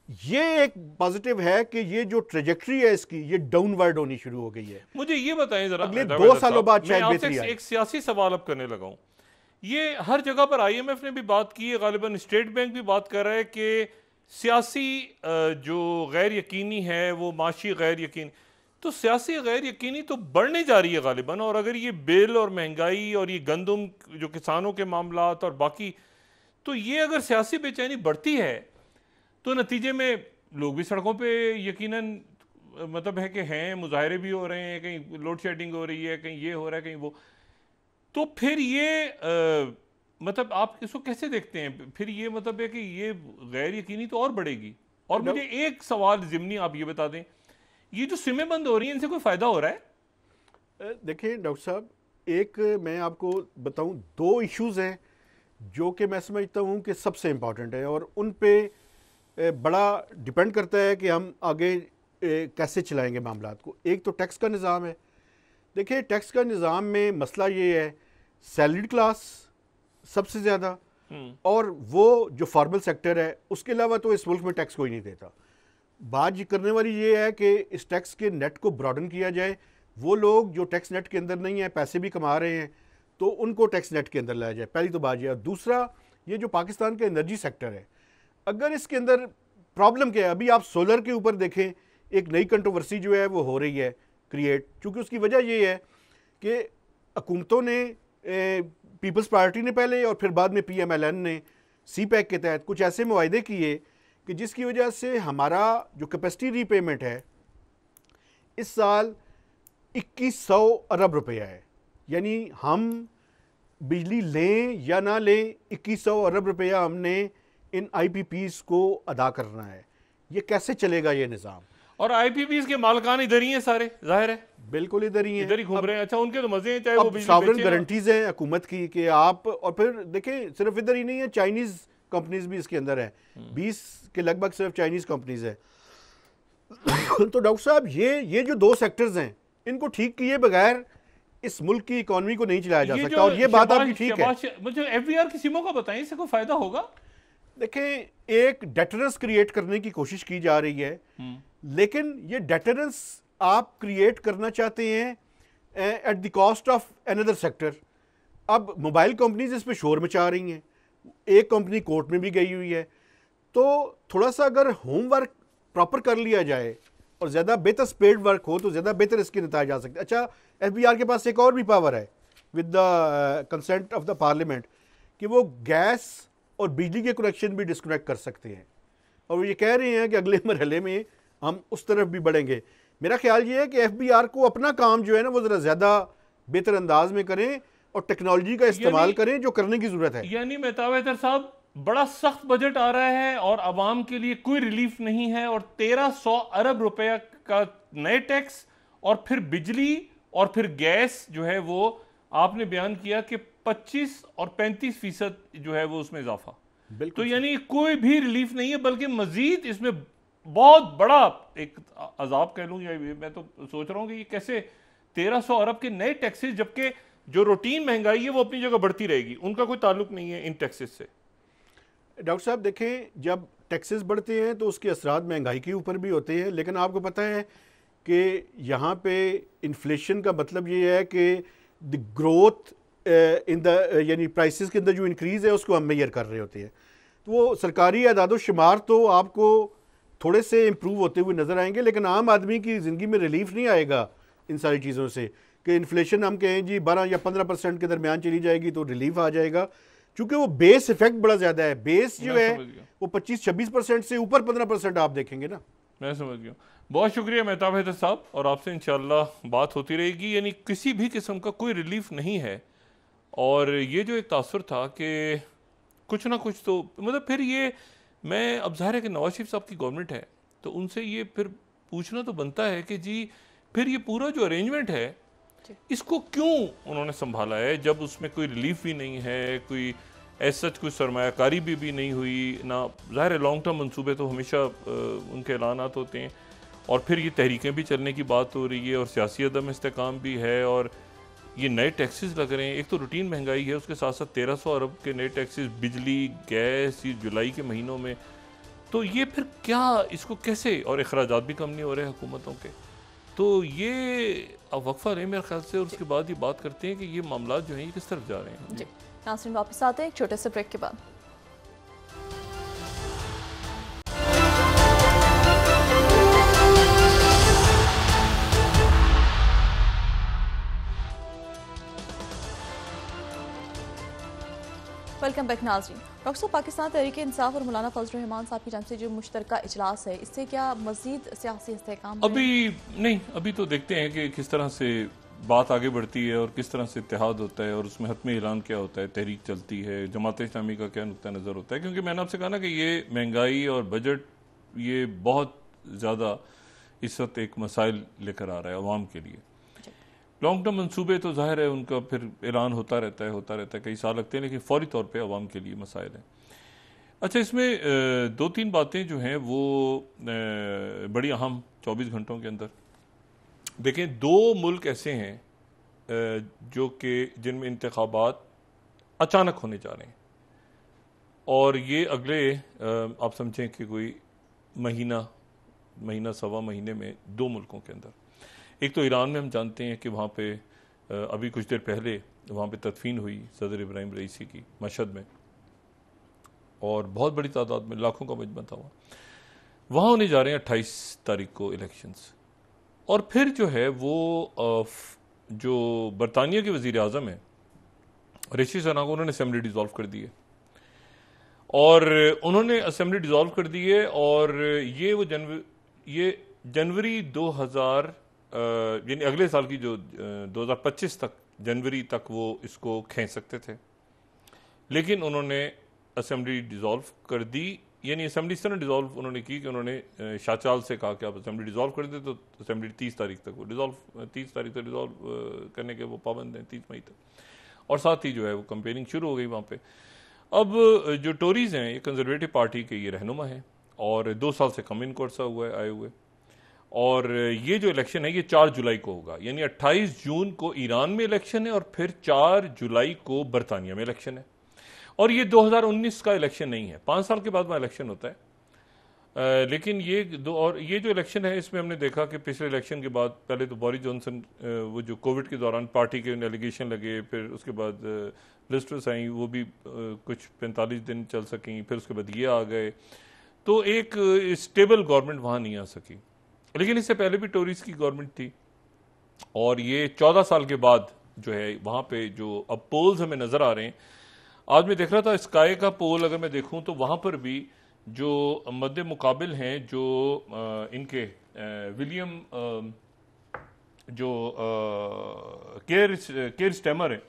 S3: ये एक पॉजिटिव है कि ये जो ट्रेजेक्ट्री है इसकी, ये डाउनवर्ड होनी शुरू हो गई है।
S2: मुझे ये बताएं जरा,
S3: अगले 2 सालों बाद शायद बेहतरी आए।
S2: एक सियासी सवाल अब करने लगा हूं। ये हर जगह पर आईएमएफ ने भी बात की है, गालिबन स्टेट बैंक भी बात कर रहा है कि सियासी जो गैर यकीनी है वो माशी गैर यकीनी, तो सियासी गैर यकीनी तो बढ़ने जा रही है गालिबन। और अगर ये बिल और महंगाई और ये गंदम जो किसानों के मामलात और बाकी, तो ये अगर सियासी बेचैनी बढ़ती है तो नतीजे में लोग भी सड़कों पे यकीनन है कि हैं, मुजाहरे भी हो रहे हैं, कहीं लोड शेडिंग हो रही है, कहीं ये हो रहा है, कहीं वो। तो फिर ये आप इसको कैसे देखते हैं? फिर ये है कि ये गैर यकीनी तो और बढ़ेगी। और मुझे एक सवाल ज़िमनी आप ये बता दें, ये जो सिमें बंद हो रही हैं इनसे कोई फ़ायदा हो रहा है?
S3: देखिए डॉक्टर साहब, एक मैं आपको बताऊं, 2 इश्यूज़ हैं जो कि मैं समझता हूं कि सबसे इम्पॉर्टेंट है और उन पे बड़ा डिपेंड करता है कि हम आगे कैसे चलाएंगे मामलात को। एक तो टैक्स का निज़ाम है। देखिए, टैक्स का निज़ाम में मसला ये है, सैलरीड क्लास सबसे ज़्यादा, और वो जो फॉर्मल सेक्टर है, उसके अलावा तो इस मुल्क में टैक्स कोई नहीं देता। बात करने वाली ये है कि इस टैक्स के नेट को ब्रॉडन किया जाए वो लोग जो टैक्स नेट के अंदर नहीं है, पैसे भी कमा रहे हैं, तो उनको टैक्स नेट के अंदर लाया जाए, पहली तो बात यह। दूसरा, ये जो पाकिस्तान का एनर्जी सेक्टर है, अगर इसके अंदर प्रॉब्लम क्या है, अभी आप सोलर के ऊपर देखें, एक नई कंट्रोवर्सी जो है वो हो रही है क्रिएट, क्योंकि उसकी वजह ये है कि हुकूमतों ने, पीपल्स पार्टी ने पहले और फिर बाद में PMLN ने CPEC के तहत कुछ ऐसे मुआहदे किए कि जिसकी वजह से हमारा जो कैपेसिटी रीपेमेंट है इस साल 2100 अरब रुपया है। यानी हम बिजली लें या ना लें, 2100 अरब रुपया हमने इन IPPs को अदा करना है। ये कैसे चलेगा ये निज़ाम?
S2: और IPPs के मालकान इधर ही हैं सारे, जाहिर है
S3: बिल्कुल इधर ही हैं,
S2: इधर ही घूम रहे हैं। अच्छा, उनके तो मजे हैं, चाहे वो बिजली
S3: सॉवरेन गारंटीज हैं हुकूमत की कि आप, और फिर देखें सिर्फ इधर ही नहीं है, चाइनीज कंपनीज भी इसके अंदर है, 20 के लगभग सिर्फ चाइनीज कंपनीज है। तो डॉक्टर साहब, ये जो दो सेक्टर्स हैं, इनको ठीक किए बगैर इस मुल्क की इकोनॉमी को नहीं चलाया जा सकता। और ये बात आपकी ठीक है।
S2: मुझे FBR की सिमों का बताएं, इससे कोई फायदा होगा?
S3: देखें, एक डेटरेंस क्रिएट करने की कोशिश की जा रही है, लेकिन ये डेटरेंस आप क्रिएट करना चाहते हैं at the cost of another sector. अब मोबाइल कंपनीज इस पे शोर मचा रही हैं, एक कंपनी कोर्ट में भी गई हुई है। तो थोड़ा सा अगर होमवर्क प्रॉपर कर लिया जाए और ज़्यादा बेहतर स्पेड वर्क हो तो ज़्यादा बेहतर इसके नतीजे जा सकते हैं। अच्छा, FBR के पास एक और भी पावर है with the consent of the parliament कि वो गैस और बिजली के कनेक्शन भी डिस्कनेक्ट कर सकते हैं, और वो ये कह रहे हैं कि अगले मरहले में हम उस तरफ भी बढ़ेंगे। मेरा ख्याल ये है कि FBR को अपना काम जो है ना वो ज़रा ज़्यादा बेहतर अंदाज में करें और टेक्नोलॉजी का इस्तेमाल करें, जो करने की ज़रूरत है।
S2: यानी मेहताब हैदर साहब, बड़ा सख्त बजट आ रहा है और आवाम के लिए कोई रिलीफ नहीं है, और 1300 अरब रुपया का नए टैक्स, और फिर बिजली और फिर गैस जो है वो आपने बयान किया कि 25 और 35% जो है वो उसमें इजाफा। तो यानी कोई भी रिलीफ नहीं है, बल्कि मजीद इसमें बहुत बड़ा एक अजाब कह लूँ, या मैं तो सोच रहा हूँ कि ये कैसे 1300 अरब के नए टैक्सेस, जबकि जो रूटीन महंगाई है वो अपनी जगह बढ़ती रहेगी, उनका कोई ताल्लुक नहीं है इन टैक्सेस से।
S3: डॉक्टर साहब देखें, जब टैक्सेस बढ़ते हैं तो उसके असरात महंगाई के ऊपर भी होते हैं, लेकिन आपको पता है कि यहाँ पे इन्फ्लेशन का मतलब ये है कि द ग्रोथ इन द, यानी प्राइसेस के अंदर जो इंक्रीज़ है उसको हम मेजर कर रहे होते हैं। तो वो सरकारी अदाद शुमार तो आपको थोड़े से इम्प्रूव होते हुए नज़र आएंगे, लेकिन आम आदमी की ज़िंदगी में रिलीफ नहीं आएगा इन सारी चीज़ों से। कि इन्फ्लेशन हम कहें जी 12 या 15% के दरमियान चली जाएगी तो रिलीफ आ जाएगा, क्योंकि वो बेस इफेक्ट बड़ा ज़्यादा है। बेस जो है वो 25-26% से ऊपर 15% आप देखेंगे ना।
S2: मैं समझ गया। बहुत शुक्रिया मेहताब हैदर साहब, और आपसे इंशाल्लाह बात होती रहेगी। यानी किसी भी किस्म का कोई रिलीफ नहीं है, और ये जो एक तासुर था कि कुछ ना कुछ तो मतलब, फिर ये मैं, अब ज़ाहिर है कि नवाज शरीफ साहब की गवर्नमेंट है तो उनसे ये फिर पूछना तो बनता है कि जी फिर ये पूरा जो अरेंजमेंट है इसको क्यों उन्होंने संभाला है, जब उसमें कोई रिलीफ भी नहीं है, कोई ऐसा कोई सरमायाकारी भी नहीं हुई ना। ज़ाहिर है लॉन्ग टर्म मंसूबे तो हमेशा उनके ऐलानात होते हैं, और फिर ये तहरीकें भी चलने की बात हो रही है, और सियासी अदम इस्तेकाम भी है, और ये नए टैक्सेस लग रहे हैं। एक तो रूटीन महंगाई है, उसके साथ साथ 1300 अरब के नए टैक्सेस, बिजली गैस, ये जुलाई के महीनों में। तो ये फिर क्या, इसको कैसे, और अखराजात भी कम नहीं हो रहे हुकूमतों के। तो ये अब वक्फा रहे मेरे ख्याल से, और उसके बाद ही बात करते हैं कि ये मामला जो हैं ये किस तरफ जा रहे हैं।
S1: जी नाज़रीन, वापस आते हैं एक छोटे से ब्रेक के बाद। वेलकम बैक नाज़रीन। डॉक्टर साहब, पाकिस्तान तहरीक इंसाफ और मौलाना फजल रहमान साहब की जानिब से जो मुश्तरका इजलास है, इससे क्या मजीद सियासी इस्तेहकाम?
S2: अभी नहीं, अभी तो देखते हैं कि किस तरह से बात आगे बढ़ती है और किस तरह से इत्तेहाद होता है, और उसमें हतमी ऐलान क्या होता है, तहरीक चलती है, जमात इस्लामी का क्या नुक्ता नज़र होता है। क्योंकि मैंने आपसे कहा ना कि ये महंगाई और बजट ये बहुत ज़्यादा इस वक्त एक मसाइल लेकर आ रहा है अवाम के लिए। लॉन्ग टर्म मंसूबे तो जाहिर है उनका फिर ऐलान होता रहता है, कई साल लगते हैं, लेकिन फौरी तौर पे अवाम के लिए मसाइल हैं। अच्छा, इसमें 2-3 बातें जो हैं वो बड़ी अहम 24 घंटों के अंदर देखें। 2 मुल्क ऐसे हैं जो कि जिनमें इंतखाबात अचानक होने जा रहे हैं, और ये अगले आप समझें कि कोई महीना सवा महीने में 2 मुल्कों के अंदर। एक तो ईरान में हम जानते हैं कि वहाँ पे अभी कुछ देर पहले वहाँ पे तदफीन हुई सदर इब्राहिम रईसी की मशहद में, और बहुत बड़ी तादाद में लाखों का मजमा था वहाँ होने जा रहे हैं 28 तारीख को इलेक्शंस। और फिर जो है वो जो बरतानिया के वज़ीर आज़म हैं ऋषि सुनाक, उन्होंने असेंबली डिज़ोल्व कर दी है, और उन्होंने असेंबली डिज़ोल्व कर दी है, और ये जनवरी 2000 यानी अगले साल की जो 2025 तक जनवरी तक वो इसको खींच सकते थे, लेकिन उन्होंने असेंबली डिज़ोल्व कर दी। यानी असेंबली इस तरह डिज़ोल्व उन्होंने की कि उन्होंने शाहचाल से कहा कि आप असेंबली डिज़ोल्व कर दे, तो असेंबली 30 तारीख तक वो डिज़ोल्व 30 तारीख तक डिज़ोल्व करने के वो पाबंद हैं, 30 मई तक, और साथ ही जो है वो कैंपेनिंग शुरू हो गई वहाँ पे। अब जो टोरीज़ हैं ये कंजर्वेटिव पार्टी के ये रहनुमा हैं, और 2 साल से कम इनको अरसा हुआ है आए हुए, और ये जो इलेक्शन है ये 4 जुलाई को होगा। यानी 28 जून को ईरान में इलेक्शन है, और फिर 4 जुलाई को बरतानिया में इलेक्शन है, और ये 2019 का इलेक्शन नहीं है, 5 साल के बाद वहाँ इलेक्शन होता है। लेकिन ये ये जो इलेक्शन है इसमें हमने देखा कि पिछले इलेक्शन के बाद पहले तो बोरिस जॉनसन वो जो कोविड के दौरान पार्टी के एलिगेशन लगे, फिर उसके बाद लिस्ट्स आई, वो भी कुछ 45 दिन चल सकें, फिर उसके बाद ये आ गए, तो एक स्टेबल गवर्नमेंट वहाँ नहीं आ सकी। लेकिन इससे पहले भी टोरीज की गवर्नमेंट थी, और ये 14 साल के बाद जो है वहाँ पे जो अब पोल्स हमें नज़र आ रहे हैं, आज मैं देख रहा था स्काई का पोल अगर मैं देखूं तो वहाँ पर भी जो मद्दे मुकाबिल हैं जो इनके विलियम जो केयर स्टेमर है,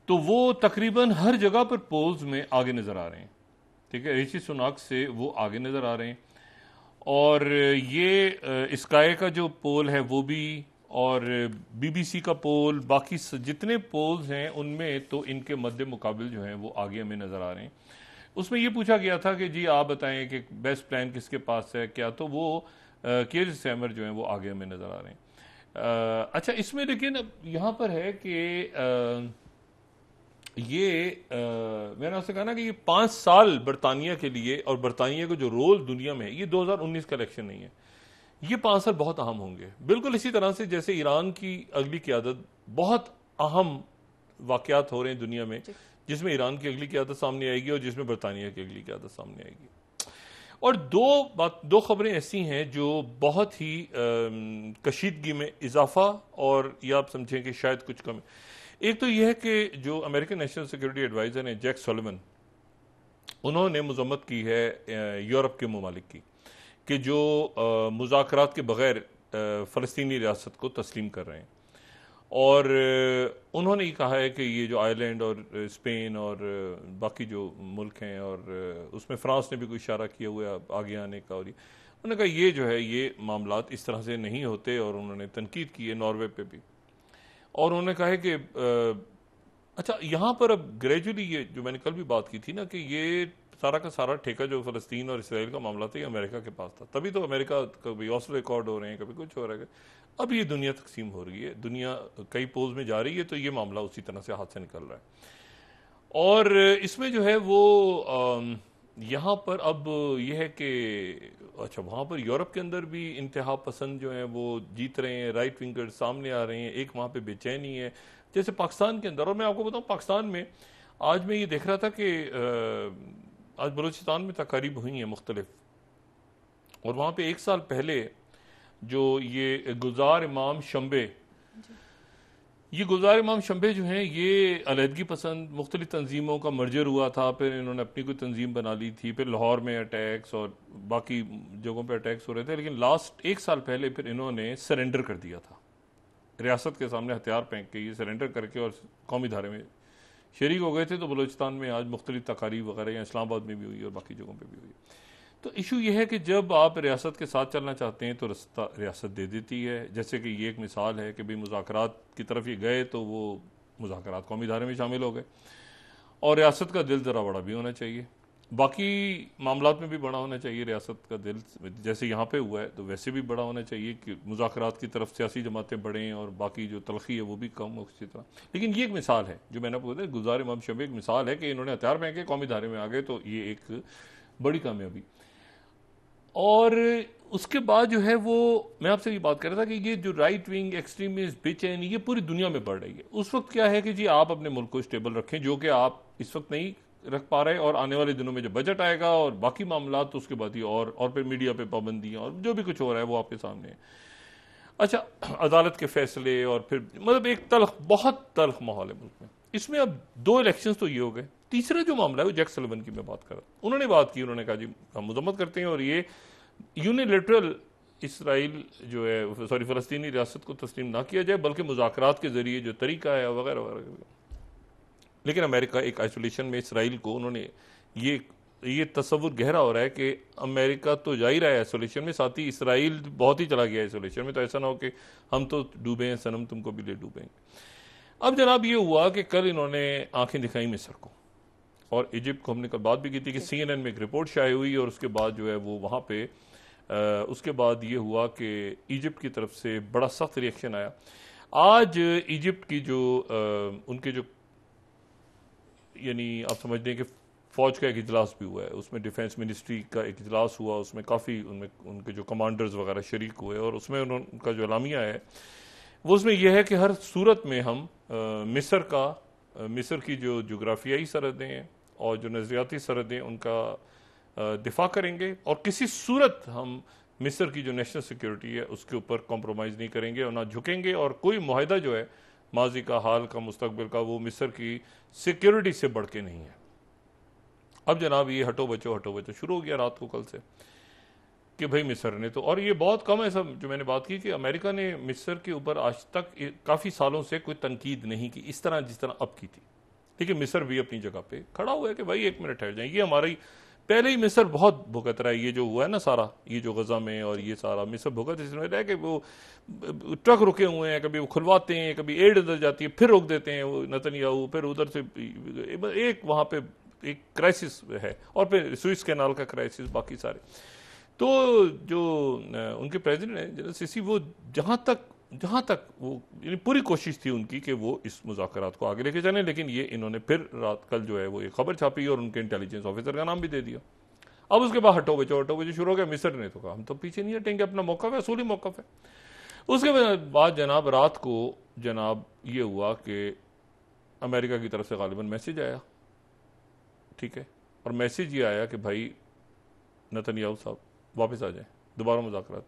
S2: तो वो तकरीबन हर जगह पर पोल्स में आगे नज़र आ रहे हैं, ठीक है, ऋषि सुनाक से वो आगे नज़र आ रहे हैं। और ये स्काई का जो पोल है वो भी, और बीबीसी का पोल, बाकी जितने पोल्स हैं उनमें तो इनके मद्दे मुकाबिल जो हैं वो आगे हमें नज़र आ रहे हैं। उसमें ये पूछा गया था कि जी आप बताएं कि बेस्ट प्लान किसके पास है क्या, तो वो केयर स्टेमर जो हैं वो आगे हमें नज़र आ रहे हैं। अच्छा, इसमें लेकिन अब यहाँ पर है कि मैंने आपसे कहा ना कि ये 5 साल बरतानिया के लिए, और बरतानिया का जो रोल दुनिया में है, ये 2019 का इलेक्शन नहीं है, ये 5 साल बहुत अहम होंगे। बिल्कुल इसी तरह से जैसे ईरान की अगली क़यादत, बहुत अहम वाक़यात हो रहे हैं दुनिया में जिसमें ईरान की अगली क़यादत सामने आएगी और जिसमें बरतानिया की अगली क़यादत सामने आएगी। और दो खबरें ऐसी हैं जो बहुत ही कशीदगी में इजाफा, और ये आप समझें कि शायद कुछ कम। एक तो यह है कि जो अमेरिकन नेशनल सिक्योरिटी एडवाइज़र हैं जैक सोलिवन, उन्होंने मज़म्मत की है यूरोप के ममालिक की कि जो मुज़ाकरात के बग़ैर फ़लस्तीनी रियासत को तस्लीम कर रहे हैं, और उन्होंने ये कहा है कि ये जो आयरलैंड और स्पेन और बाकी जो मुल्क हैं, और उसमें फ़्रांस ने भी कोई इशारा किया हुआ है आगे आने का, और ये उन्होंने कहा ये जो है ये मामलात इस तरह से नहीं होते, और उन्होंने तनकीद की है नॉर्वे पे भी। और उन्होंने कहा है कि अच्छा, यहाँ पर अब ग्रेजुअली ये जो मैंने कल भी बात की थी ना कि ये सारा का सारा ठेका जो फ़लस्तीन और इसराइल का मामला था ये अमेरिका के पास था, तभी तो अमेरिका कभी ऑस्लो रिकॉर्ड हो रहे हैं, कभी कुछ हो रहा है। अब ये दुनिया तकसीम हो रही है, दुनिया कई पोल्स में जा रही है, तो ये मामला उसी तरह से हाथ से निकल रहा है। और इसमें जो है वो यहाँ पर अब यह है कि अच्छा, वहाँ पर यूरोप के अंदर भी इंतहा पसंद जो हैं वो जीत रहे हैं, राइट विंगर्स सामने आ रहे हैं, एक वहाँ पे बेचैनी है जैसे पाकिस्तान के अंदर। और मैं आपको बताऊँ, पाकिस्तान में आज मैं ये देख रहा था कि आज बलूचिस्तान में तकारीब हुई हैं मुख्तलिफ, और वहाँ पे 1 साल पहले जो ये गुलजार इमाम शंबे, ये गुलजार इमाम शंबे जो हैं ये अलहदगी पसंद मुख्तलिफ तंजीमों का मर्जर हुआ था, फिर इन्होंने अपनी कोई तंजीम बना ली थी, फिर लाहौर में अटैक्स और बाकी जगहों पे अटैक्स हो रहे थे, लेकिन लास्ट 1 साल पहले फिर इन्होंने सरेंडर कर दिया था, रियासत के सामने हथियार फेंक के ये सरेंडर करके और कौमी धारे में शरीक हो गए थे। तो बलूचिस्तान में आज मुख्तलिफ तकारीब वगैरह या इस्लामाबाद में भी हुई और बाकी जगहों पर भी हुई। तो इशू ये है कि जब आप रियासत के साथ चलना चाहते हैं तो रास्ता रियासत दे देती है। जैसे कि ये एक मिसाल है कि भाई मुज़ाकरात की तरफ ये गए तो वो मुज़ाकरात कौमी धारे में शामिल हो गए, और रियासत का दिल ज़रा बड़ा भी होना चाहिए, बाकी मामलात में भी बड़ा होना चाहिए रियासत का दिल, जैसे यहाँ पे हुआ है तो वैसे भी बड़ा होना चाहिए कि मुज़ाकरात की तरफ सियासी जमातें बढ़ें और बाकी जो तलखी है वो भी कम हो उसी तरह। लेकिन ये एक मिसाल है जो मैंने आपको बताया, गुलजार इमाम शंबे एक मिसाल है कि इन्होंने हथियार फेंके कौमी धारे में आ गए, तो ये एक बड़ी कामयाबी। और उसके बाद जो है वो, मैं आपसे ये बात कर रहा था कि ये जो राइट विंग एक्सट्रीमिस्ट बेचैनी ये पूरी दुनिया में बढ़ रही है। उस वक्त क्या है कि जी आप अपने मुल्क को स्टेबल रखें, जो कि आप इस वक्त नहीं रख पा रहे, और आने वाले दिनों में जब बजट आएगा और बाकी मामला, तो उसके बाद ही और फिर मीडिया पे पाबंदियां और जो भी कुछ हो रहा है वो आपके सामने है। अच्छा, अदालत के फैसले और फिर मतलब एक तल्ख, बहुत तल्ख माहौल है मुल्क में। इसमें अब 2 इलेक्शंस तो ये हो गए। तीसरा जो मामला है वो जैक सलिवन की मैं बात कर रहा हूं। उन्होंने बात की, उन्होंने कहा जी हम मजम्मत करते हैं और ये यूनिलेटरल इसराइल जो है, सॉरी, फलस्तीनी रियासत को तस्लीम ना किया जाए, बल्कि मुज़ाकरात के जरिए जो तरीका है वगैरह वगैरह। लेकिन अमेरिका एक आइसोलेशन में इसराइल को, उन्होंने ये तस्वुर गहरा हो रहा है कि अमेरिका तो जा ही रहा है आइसोलेशन में, साथ ही इसराइल बहुत ही चला गया आइसोलेशन में, तो ऐसा ना हो कि हम तो डूबे हैं सनम, तुमको भी ले डूबेंगे। अब जनाब ये हुआ कि कल इन्होंने आंखें दिखाई मिस्र को और इजिप्ट को। हमने कल बात भी की थी कि CNN में एक रिपोर्ट शाये हुई और उसके बाद जो है वो वहाँ पे उसके बाद ये हुआ कि इजिप्ट की तरफ से बड़ा सख्त रिएक्शन आया। आज इजिप्ट की जो उनके जो, यानी आप समझ लें कि फौज का एक इजलास भी हुआ है, उसमें डिफेंस मिनिस्ट्री का एक इजलास हुआ, उसमें काफ़ी उनके जो कमांडर्स वगैरह शरीक हुए और उसमें उनका जो एलामिया है वो उसमें यह है कि हर सूरत में हम मिस्र की जो जोग्राफियाई सरहदें हैं और जो नज़रियाती सरहदें उनका दिफा करेंगे और किसी सूरत हम मिस्र की जो नेशनल सिक्योरिटी है उसके ऊपर कॉम्प्रोमाइज़ नहीं करेंगे और ना झुकेंगे, और कोई मुआहदा जो है माजी का, हाल का, मुस्तकबिल का, वो मिस्र की सिक्योरिटी से बढ़ के नहीं है। अब जनाब ये हटो बचो शुरू हो गया रात को कल से कि भाई मिस्र ने तो, और ये बहुत कम है सब जो मैंने बात की कि अमेरिका ने मिस्र के ऊपर आज तक काफ़ी सालों से कोई तनकीद नहीं की इस तरह जिस तरह अब की थी। लेकिन मिस्र भी अपनी जगह पे खड़ा हुआ है कि भाई 1 मिनट ठहर जाए, ये हमारी पहले ही मिस्र बहुत भुगत रहा है, ये जो हुआ है ना सारा, ये जो गजा में और ये सारा मिस्र भुगत इसमें रहा है कि वो ट्रक रुके हुए हैं, कभी वो खुलवाते हैं, कभी एड इधर जाती है, फिर रोक देते हैं वो नेतन्याहू, फिर उधर से एक वहाँ पे एक क्राइसिस है, और फिर स्विस कैनाल का क्राइसिस, बाकी सारे। तो जो उनके प्रेसिडेंट हैं जनरल सीसी, वो जहाँ तक वो यानी पूरी कोशिश थी उनकी कि वो इस मुज़ाकरात को आगे लेके चलें, लेकिन ये इन्होंने फिर रात कल जो है वो एक खबर छापी और उनके इंटेलिजेंस ऑफिसर का नाम भी दे दिया। अब उसके बाद हटो बचो शुरू हो गया। मिस्र ने तो कहा हम तो पीछे नहीं हटेंगे, अपना मौक़िफ़ है, असूली मौक़िफ़ है। उसके बाद जनाब रात को जनाब ये हुआ कि अमेरिका की तरफ से गालिबन मैसेज आया, ठीक है, और मैसेज ये आया कि भाई नेतन्याहू साहब वापस आ जाएं, दोबारा मुज़ाकरात।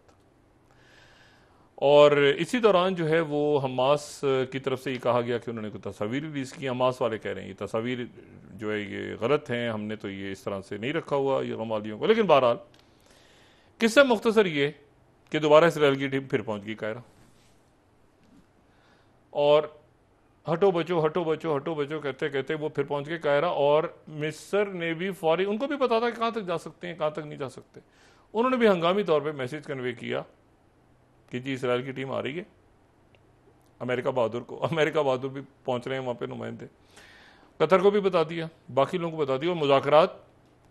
S2: और इसी दौरान जो है वो हमास की तरफ से ये कहा गया कि उन्होंने कोई तस्वीर रिलीज़ की। हमास वाले कह रहे हैं ये तस्वीर जो है ये गलत हैं, हमने तो ये इस तरह से नहीं रखा हुआ ये गमालियों को। लेकिन बहरहाल किस्सा मुख्तसर ये कि दोबारा इसराइल की टीम फिर पहुंच गई कायरा, और हटो बचो कहते कहते वो फिर पहुंच गए कायरा। और मिस्र ने भी फौरी, उनको भी पता था कि कहाँ तक जा सकते हैं, कहाँ तक नहीं जा सकते, उन्होंने भी हंगामी तौर पे मैसेज कन्वे किया कि जी इसराइल की टीम आ रही है। अमेरिका बहादुर भी पहुंच रहे हैं वहां पे नुमाइंदे, कतर को भी बता दिया, बाकी लोगों को बता दिया, और मुज़ाकरात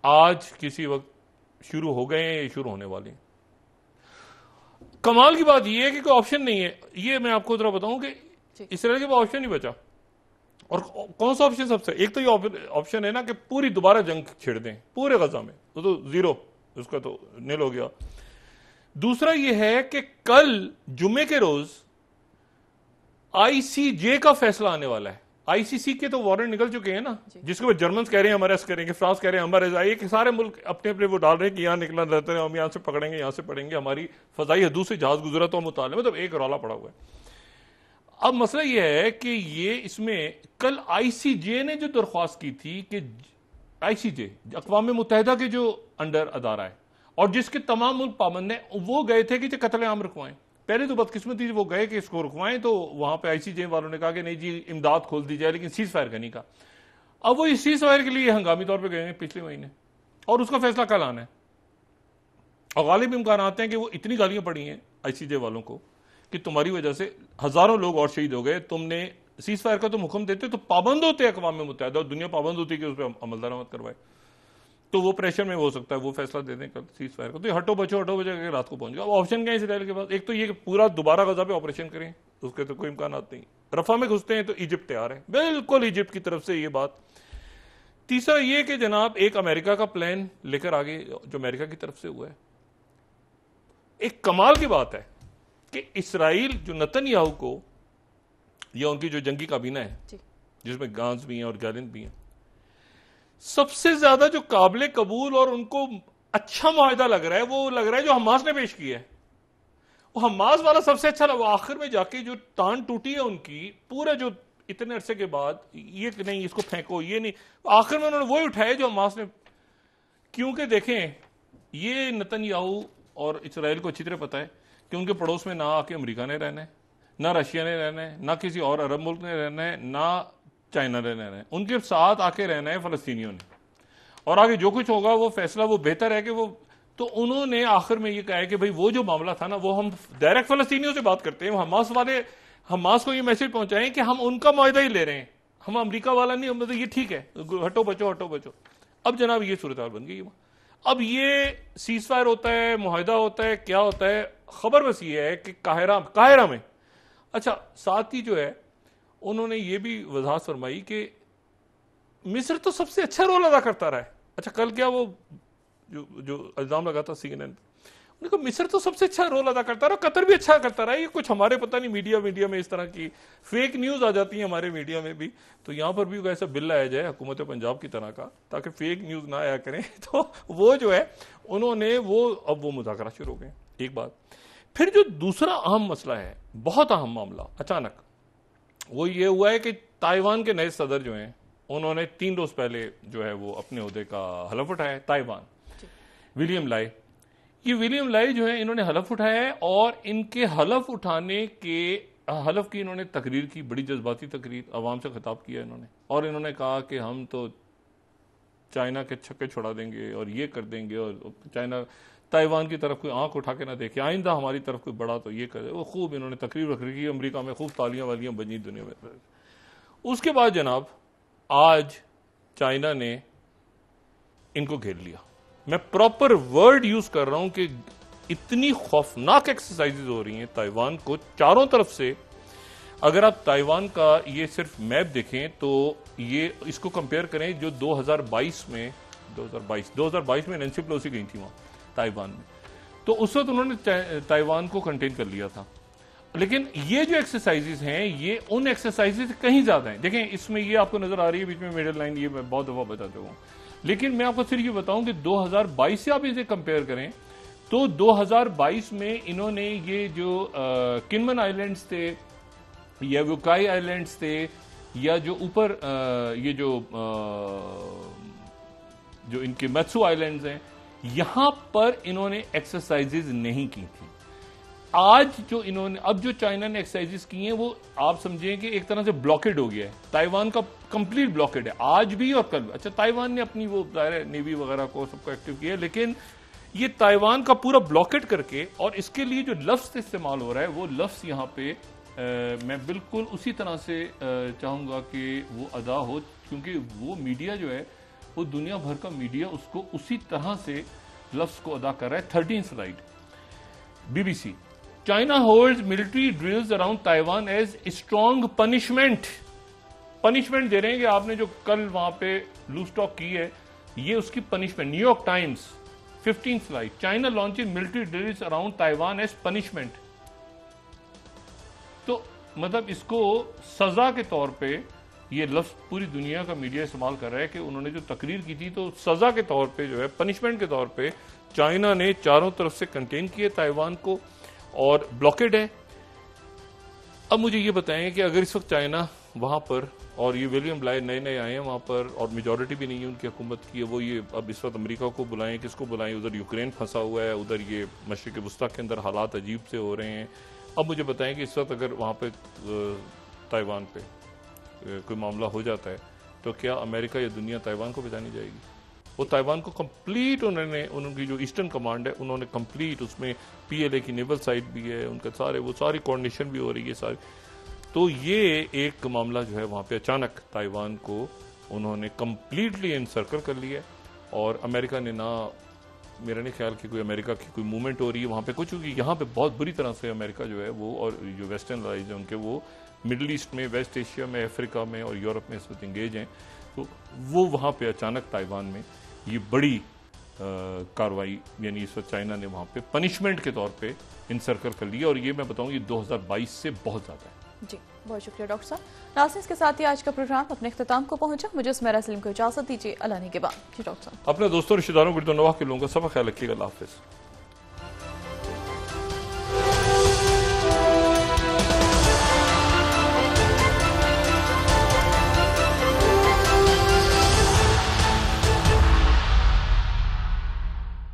S2: आज किसी वक्त शुरू हो गए हैं, ये शुरू होने वाले हैं। कमाल की बात यह है कि कोई ऑप्शन नहीं है, ये मैं आपको जरा बताऊं कि इसराइल के पास ऑप्शन नहीं बचा। और कौन सा ऑप्शन सबसे, एक तो ये ऑप्शन है ना कि पूरी दोबारा जंग छेड़ दें पूरे गजा में, तो जीरो, उसका तो नील हो गया। दूसरा ये है कि कल जुमे के रोज ICJ का फैसला आने वाला है। ICC के तो वारंट निकल चुके हैं ना, जिसके बाद जर्मन कह रहे हैं हम अरेस्ट करेंगे, फ्रांस कह रहे हैं हम अरेस्ट, ये सारे मुल्क अपने अपने वो डाल रहे हैं कि यहां निकलना रहते हैं, हम यहां से पकड़ेंगे, यहां से पढ़ेंगे, हमारी फजाई हदूद से जहाज गुजरा तो हम उतार, मतलब एक रौला पड़ा हुआ है। अब मसला यह है कि ये इसमें कल ICJ ने जो दरख्वास्त की थी कि ICJ अक़वाम मुत्तहिदा के जो अंडर अदारा है और जिसके तमाम मुल्क पाबंद हैं, वो गए थे कि कत्ले आम रुकवाएं। पहले तो बदकिस्मती वो गए कि इसको रुकवाएं, तो वहां पे ICJ वालों ने कहा कि नहीं जी इमदाद खोल दी जाए, लेकिन सीज फायर का नहीं कहा। अब वो इस सीज फायर के लिए हंगामी तौर पर गए हैं पिछले महीने, और उसका फैसला कल आना है। और गालिब इम्कान आते हैं कि वो इतनी गालियां पड़ी हैं ICJ वालों को कि तुम्हारी वजह से हजारों लोग और शहीद हो गए, तुमने सीज फायर का तुम हुक्म देते तो पाबंद होते अक़वाम मुत्तहिदा और दुनिया पाबंद होती कि उस पर अमल दरामद करवाए, तो वो प्रेशर में हो सकता है वो फैसला दे दें कल सीज फायर को। तो हटो बचो रात को पहुंच गया। अब ऑप्शन क्या है इसराइल के पास, एक तो ये कि पूरा दोबारा गजा पे ऑपरेशन करें, उसके तो कोई इम्कान नहीं। रफा में घुसते हैं तो इजिप्ट तैयार है, बिल्कुल इजिप्ट की तरफ से ये बात। तीसरा ये कि जनाब एक अमेरिका का प्लान लेकर आगे जो अमेरिका की तरफ से हुआ है, एक कमाल की बात है कि इसराइल जो नेतन्याहू को, या उनकी जो जंगी काबीना है जिसमें गांज भी हैं और गैलेंट भी हैं, सबसे ज्यादा जो काबिल कबूल और उनको अच्छा मुआहदा लग रहा है वो लग रहा है जो हमास ने पेश किया है। वो हमास वाला सबसे अच्छा लगा। आखिर में जाके जो टान टूटी है उनकी, पूरा जो इतने अरसे के बाद, ये नहीं इसको फेंको, ये नहीं, आखिर में उन्होंने वही उठाया जो हमास ने। क्योंकि देखें, ये नेतन्याहू और इसराइल को अच्छी तरह पता है कि उनके पड़ोस में ना आके अमेरिका ने रहना है, ना रशिया ने रहना है, ना किसी और अरब मुल्क ने रहना है, ना चाइना ने रहना है। उनके साथ आके रहना है फलस्तीनियों ने, और आगे जो कुछ होगा वो फैसला वो बेहतर है कि वो। तो उन्होंने आखिर में ये कहा है कि भाई वो जो मामला था ना, वो हम डायरेक्ट फलस्तीनियों से बात करते हैं। हमास वाले हमास को ये मैसेज पहुंचाएं कि हम उनका मुआहदा ही ले रहे हैं, हम अमेरिका वाला नहीं, हम तो ये ठीक है, हटो बचो हटो बचो। अब जनाब ये सूरत हाल बन गई। अब ये सीज फायर होता है, मुआहदा होता है, क्या होता है, खबर बस ये है कि काहिरा में। अच्छा, साथ ही जो है उन्होंने ये भी वजाहत फरमाई कि मिस्र तो सबसे अच्छा रोल अदा करता रहा है। अच्छा, कल क्या वो जो इल्जाम लगा था CNN, उन्होंने कहा मिस्र तो सबसे अच्छा रोल अदा करता रहा, कतर भी अच्छा करता रहा। ये कुछ हमारे पता नहीं मीडिया में इस तरह की फेक न्यूज आ जाती है हमारे मीडिया में भी, तो यहां पर भी ऐसा बिल लाया जाए हुकूमत पंजाब की तरह का, ताकि फेक न्यूज ना आया करें। तो वो जो है उन्होंने अब वो मुज़ाकरा शुरू हो गए। एक बात। फिर जो दूसरा अहम मसला है, बहुत अहम मामला अचानक, वो ये हुआ है कि ताइवान के नए सदर जो हैं उन्होंने 3 रोज पहले जो है वो अपने ओहदे का हलफ उठाया। ताइवान विलियम लाई, ये विलियम लाई जो है इन्होंने हलफ उठाया है, और इनके हलफ उठाने के हलफ की इन्होंने तकरीर की, बड़ी जज्बाती तकरीर, अवाम से खिताब किया इन्होंने, और इन्होंने कहा कि हम तो चाइना के छक्के छुड़ा देंगे और ये कर देंगे, और चाइना ताइवान की तरफ कोई आंख उठा के ना देखे, आइंदा हमारी तरफ कोई बड़ा तो ये करे। वो खूब इन्होंने तकरीर की, अमेरिका में खूब तालियां वालियां बजी दुनिया में। उसके बाद जनाब आज चाइना ने इनको घेर लिया। मैं प्रॉपर वर्ड यूज कर रहा हूं कि इतनी खौफनाक एक्सरसाइजेज हो रही हैं ताइवान को चारों तरफ से। अगर आप ताइवान का ये सिर्फ मैप देखें तो ये इसको कंपेयर करें जो 2022 में नैंसी पेलोसी गई थी वहां ताइवान में, तो उस वक्त उन्होंने ताइवान को कंटेन कर लिया था। लेकिन ये जो एक्सरसाइजेज हैं ये उन एक्सरसाइजेज से कहीं ज्यादा हैं। देखें, इसमें ये आपको नजर आ रही है बीच में मिडिल लाइन, ये मैं बहुत दफा बता चुका हूं, लेकिन मैं आपको सिर्फ ये बताऊं कि 2022 से आप इसे कंपेयर करें तो 2022 में इन्होंने ये जो किनमन आइलैंड्स थे या वुकाई आइलैंड्स थे, या जो ऊपर ये जो इनके मैत्सू आइलैंड्स हैं, यहां पर इन्होंने एक्सरसाइजेज नहीं की थी। आज जो इन्होंने, अब जो चाइना ने एक्सरसाइजेस की हैं वो आप समझें कि एक तरह से ब्लॉकेड हो गया है। ताइवान का कंप्लीट ब्लॉकेड है आज भी और कल भी। अच्छा, ताइवान ने अपनी वो नेवी वगैरह को सबको एक्टिव किया है, लेकिन ये ताइवान का पूरा ब्लॉकेड करके, और इसके लिए जो लफ्ज इस्तेमाल हो रहा है वो लफ्ज यहां पे मैं बिल्कुल उसी तरह से चाहूंगा कि वो अदा हो, क्योंकि वो मीडिया जो है वो दुनिया भर का मीडिया उसको उसी तरह से लफ्ज को अदा कर रहा है। 13 slide BBC, China holds military drills around Taiwan as strong punishment दे रहे हैं कि आपने जो कल वहां पे लूज टॉक की है ये उसकी punishment. New York Times 15 slide, China launching military drills around Taiwan as punishment. तो मतलब इसको सजा के तौर पे ये लफ्ज पूरी दुनिया का मीडिया इस्तेमाल कर रहा है कि उन्होंने जो तकरीर की थी तो सजा के तौर पे जो है, पनिशमेंट के तौर पे चाइना ने चारों तरफ से कंटेन किए ताइवान को और ब्लॉकेड है। अब मुझे ये बताएं कि अगर इस वक्त चाइना वहां पर, और ये विलियम लाई नए आए हैं वहां पर और मेजॉरिटी भी नहीं है उनकी हुकूमत की है, वो ये अब इस वक्त अमेरिका को बुलाएं, किसको बुलाएं, उधर यूक्रेन फंसा हुआ है, उधर ये मशरिक वस्ता के अंदर हालात अजीब से हो रहे हैं। अब मुझे बताएं कि इस वक्त अगर वहां पे ताइवान पे कोई मामला हो जाता है तो क्या अमेरिका या दुनिया ताइवान को बचानी जाएगी? वो ताइवान को कंप्लीट उन्होंने, उनकी जो ईस्टर्न कमांड है उन्होंने कंप्लीट, उसमें PLA की नेवल साइट भी है, उनका सारी कोऑर्डिनेशन भी हो रही है सारी। तो ये एक मामला जो है वहां पे अचानक ताइवान को उन्होंने कंप्लीटली इनसर्कल कर लिया, और अमेरिका ने ना, मेरा नहीं ख्याल कि कोई अमेरिका की कोई मूवमेंट हो रही है वहां पे कुछ, क्योंकि यहाँ पे बहुत बुरी तरह से अमेरिका जो है वो, और जो वेस्टर्न राइज है उनके, वो मिडल ईस्ट में, वेस्ट एशिया में, अफ्रीका में और यूरोप में इस वक्त इंगेज हैं। तो वो वहां पे अचानक ताइवान में ये बड़ी कार्रवाई यानी इस वक्त चाइना ने वहाँ पे पनिशमेंट के तौर पे इंसर्कल कर लिया, और ये मैं बताऊँ ये 2022 से बहुत ज़्यादा है।
S1: जी बहुत शुक्रिया डॉक्टर साहब। नाज़रीन, के साथ ही आज का प्रोग्राम अपने इख्तिताम को पहुंचा। मुझे सुमेरा सलीम को इजाज़त दीजिए। अल्लाह ने के बाद जी डॉक्टर साहब।
S2: अपने दोस्तों रिश्तेदारों गिरदोनवाह के लोगों का सब ख्याल रखिएगा। अल्लाह हाफ़िज़।